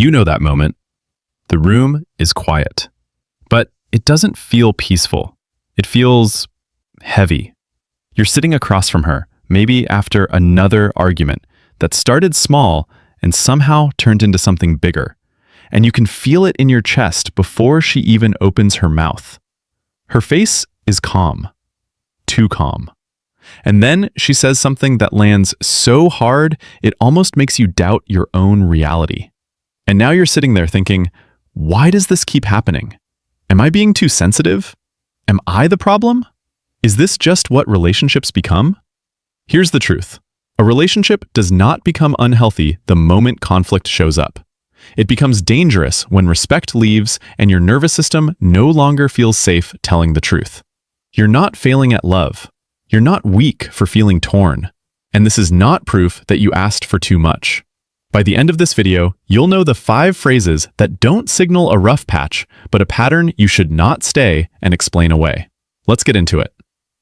You know that moment. The room is quiet, but it doesn't feel peaceful. It feels heavy. You're sitting across from her, maybe after another argument that started small and somehow turned into something bigger. And you can feel it in your chest before she even opens her mouth. Her face is calm, too calm. And then she says something that lands so hard, it almost makes you doubt your own reality. And now you're sitting there thinking, why does this keep happening? Am I being too sensitive? Am I the problem? Is this just what relationships become? Here's the truth. A relationship does not become unhealthy the moment conflict shows up. It becomes dangerous when respect leaves and your nervous system no longer feels safe telling the truth. You're not failing at love. You're not weak for feeling torn. And this is not proof that you asked for too much. By the end of this video, you'll know the 5 phrases that don't signal a rough patch, but a pattern you should not stay and explain away. Let's get into it.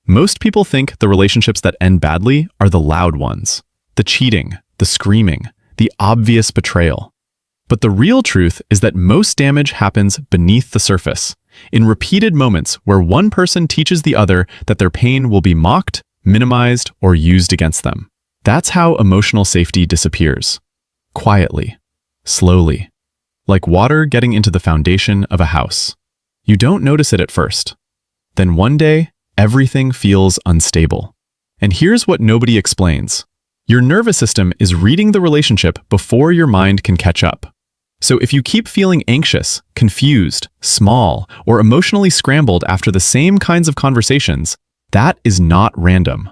Most people think the relationships that end badly are the loud ones, the cheating, the screaming, the obvious betrayal. But the real truth is that most damage happens beneath the surface, in repeated moments where one person teaches the other that their pain will be mocked, minimized, or used against them. That's how emotional safety disappears. Quietly, slowly, like water getting into the foundation of a house. You don't notice it at first. Then one day, everything feels unstable. And here's what nobody explains. Your nervous system is reading the relationship before your mind can catch up. So if you keep feeling anxious, confused, small, or emotionally scrambled after the same kinds of conversations, that is not random.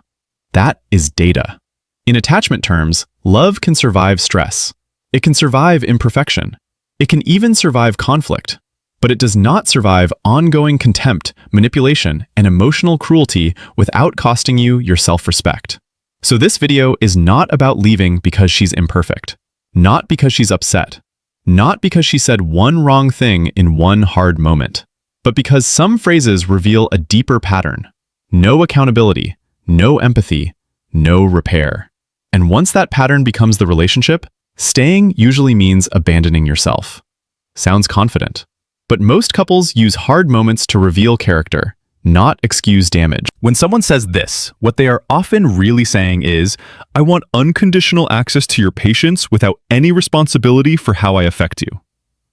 That is data. In attachment terms, love can survive stress. It can survive imperfection. It can even survive conflict. But it does not survive ongoing contempt, manipulation, and emotional cruelty without costing you your self-respect. So this video is not about leaving because she's imperfect. Not because she's upset. Not because she said one wrong thing in one hard moment. But because some phrases reveal a deeper pattern. No accountability, no empathy, no repair. And once that pattern becomes the relationship, staying usually means abandoning yourself. Sounds confident. But most couples use hard moments to reveal character, not excuse damage. When someone says this, what they are often really saying is, I want unconditional access to your patience without any responsibility for how I affect you.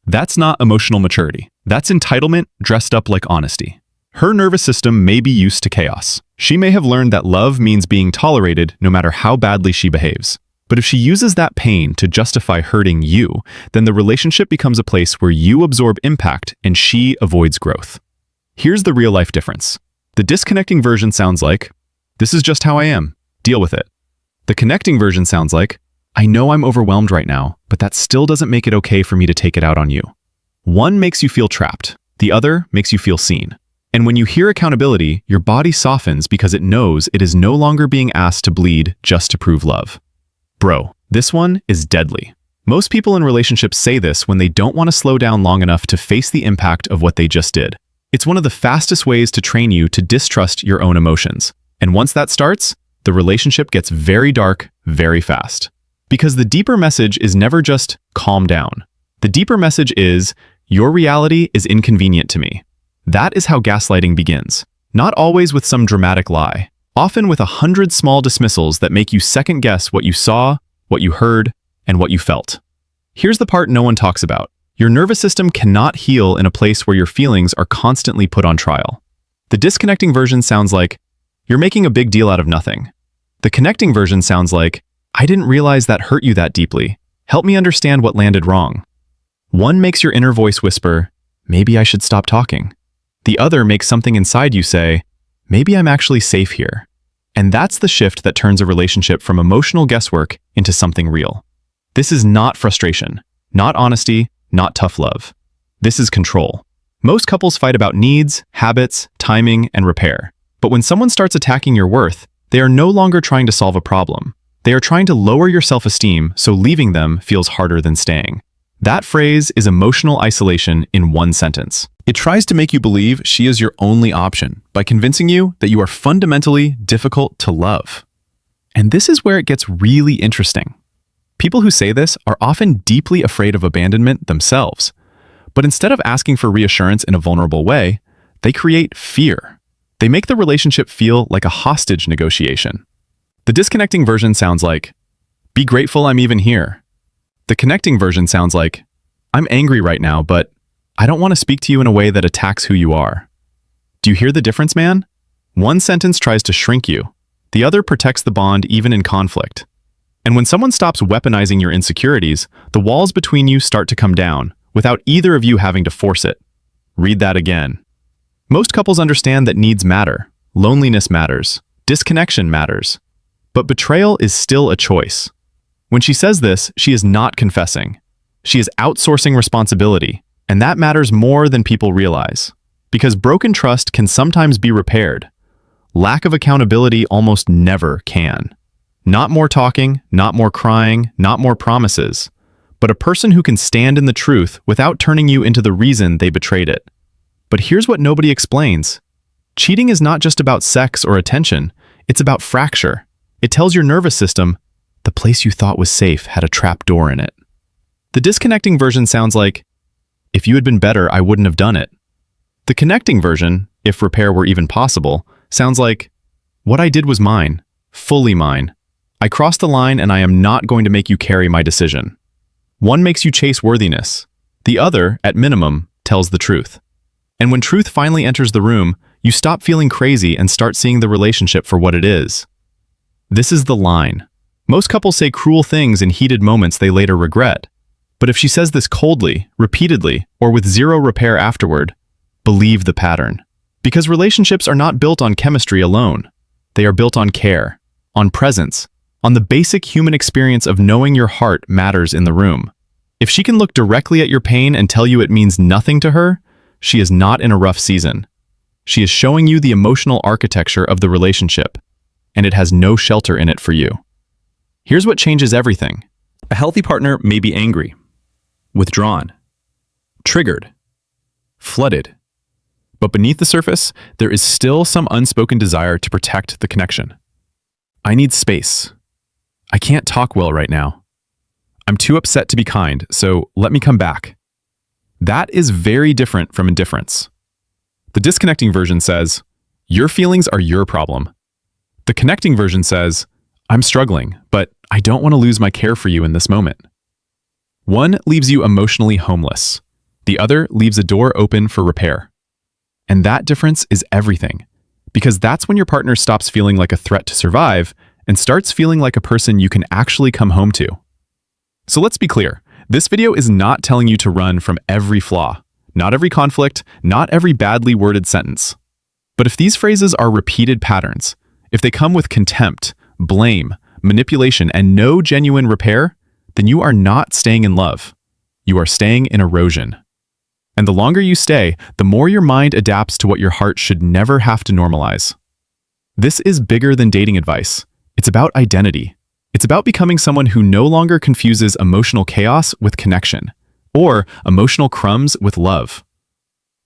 That's not emotional maturity. That's entitlement dressed up like honesty. Her nervous system may be used to chaos. She may have learned that love means being tolerated no matter how badly she behaves. But if she uses that pain to justify hurting you, then the relationship becomes a place where you absorb impact and she avoids growth. Here's the real-life difference. The disconnecting version sounds like, this is just how I am, deal with it. The connecting version sounds like, I know I'm overwhelmed right now, but that still doesn't make it okay for me to take it out on you. One makes you feel trapped, the other makes you feel seen. And when you hear accountability, your body softens because it knows it is no longer being asked to bleed just to prove love. Bro, this one is deadly. Most people in relationships say this when they don't want to slow down long enough to face the impact of what they just did. It's one of the fastest ways to train you to distrust your own emotions. And once that starts, the relationship gets very dark very fast. Because the deeper message is never just calm down. The deeper message is, your reality is inconvenient to me. That is how gaslighting begins. Not always with some dramatic lie. Often with 100 small dismissals that make you second-guess what you saw, what you heard, and what you felt. Here's the part no one talks about. Your nervous system cannot heal in a place where your feelings are constantly put on trial. The disconnecting version sounds like, you're making a big deal out of nothing. The connecting version sounds like, I didn't realize that hurt you that deeply. Help me understand what landed wrong. One makes your inner voice whisper, maybe I should stop talking. The other makes something inside you say, maybe I'm actually safe here. And that's the shift that turns a relationship from emotional guesswork into something real. This is not frustration, not honesty, not tough love. This is control. Most couples fight about needs, habits, timing, and repair. But when someone starts attacking your worth, they are no longer trying to solve a problem. They are trying to lower your self-esteem so leaving them feels harder than staying. That phrase is emotional isolation in one sentence. It tries to make you believe she is your only option by convincing you that you are fundamentally difficult to love. And this is where it gets really interesting. People who say this are often deeply afraid of abandonment themselves. But instead of asking for reassurance in a vulnerable way, they create fear. They make the relationship feel like a hostage negotiation. The disconnecting version sounds like, "Be grateful I'm even here." The connecting version sounds like, "I'm angry right now, but I don't want to speak to you in a way that attacks who you are." Do you hear the difference, man? One sentence tries to shrink you. The other protects the bond even in conflict. And when someone stops weaponizing your insecurities, the walls between you start to come down, without either of you having to force it. Read that again. Most couples understand that needs matter, loneliness matters, disconnection matters. But betrayal is still a choice. When she says this, she is not confessing. She is outsourcing responsibility, and that matters more than people realize. Because broken trust can sometimes be repaired. Lack of accountability almost never can. Not more talking, not more crying, not more promises, but a person who can stand in the truth without turning you into the reason they betrayed it. But here's what nobody explains. Cheating is not just about sex or attention, it's about fracture. It tells your nervous system, the place you thought was safe had a trap door in it. The disconnecting version sounds like, "If you had been better, I wouldn't have done it." The connecting version, if repair were even possible, sounds like, "What I did was mine, fully mine. I crossed the line and I am not going to make you carry my decision." One makes you chase worthiness. The other, at minimum, tells the truth. And when truth finally enters the room, you stop feeling crazy and start seeing the relationship for what it is. This is the line. Most couples say cruel things in heated moments they later regret. But if she says this coldly, repeatedly, or with zero repair afterward, believe the pattern. Because relationships are not built on chemistry alone. They are built on care, on presence, on the basic human experience of knowing your heart matters in the room. If she can look directly at your pain and tell you it means nothing to her, she is not in a rough season. She is showing you the emotional architecture of the relationship, and it has no shelter in it for you. Here's what changes everything. A healthy partner may be angry, withdrawn, triggered, flooded. But beneath the surface, there is still some unspoken desire to protect the connection. "I need space. I can't talk well right now. I'm too upset to be kind, so let me come back." That is very different from indifference. The disconnecting version says, "Your feelings are your problem." The connecting version says, "I'm struggling, but I don't want to lose my care for you in this moment." One leaves you emotionally homeless. The other leaves a door open for repair. And that difference is everything, because that's when your partner stops feeling like a threat to survive and starts feeling like a person you can actually come home to. So let's be clear, this video is not telling you to run from every flaw, not every conflict, not every badly worded sentence. But if these phrases are repeated patterns, if they come with contempt, blame, manipulation, and no genuine repair, then you are not staying in love. You are staying in erosion. And the longer you stay, the more your mind adapts to what your heart should never have to normalize. This is bigger than dating advice. It's about identity. It's about becoming someone who no longer confuses emotional chaos with connection, or emotional crumbs with love.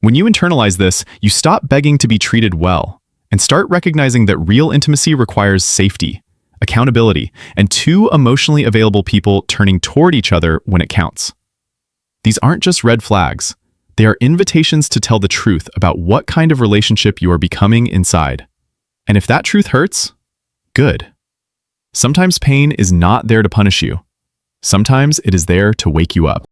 When you internalize this, you stop begging to be treated well, and start recognizing that real intimacy requires safety, accountability, and two emotionally available people turning toward each other when it counts. These aren't just red flags. They are invitations to tell the truth about what kind of relationship you are becoming inside. And if that truth hurts, good. Sometimes pain is not there to punish you. Sometimes it is there to wake you up.